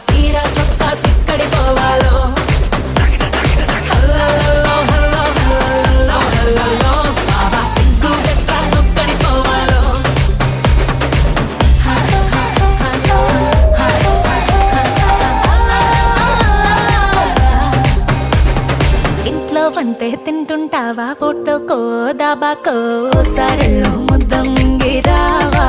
సీరా సొక్కా సిక్కడి పోవాలో హల్లల్లో hello హల్లల్లో హల్లల్లో బాబా సిగ్గు గట్ట నొక్కడి పోవాలో ఇంట్లో వంటే తింటుంటావా ఫోటోకో దాబాకో సరెల్లో ముద్ద మింగిరావా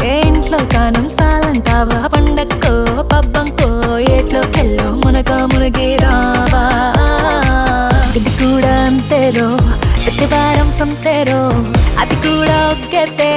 ఏ ఇంట్లో కానం సాలంటావా పండక్కో పబ్బంకో ఏట్లోకెళ్ళో మునిగిరావా ఇది కూడా అంతేరో ప్రతి వారం సంతేరో అది కూడా ఒగ్గతే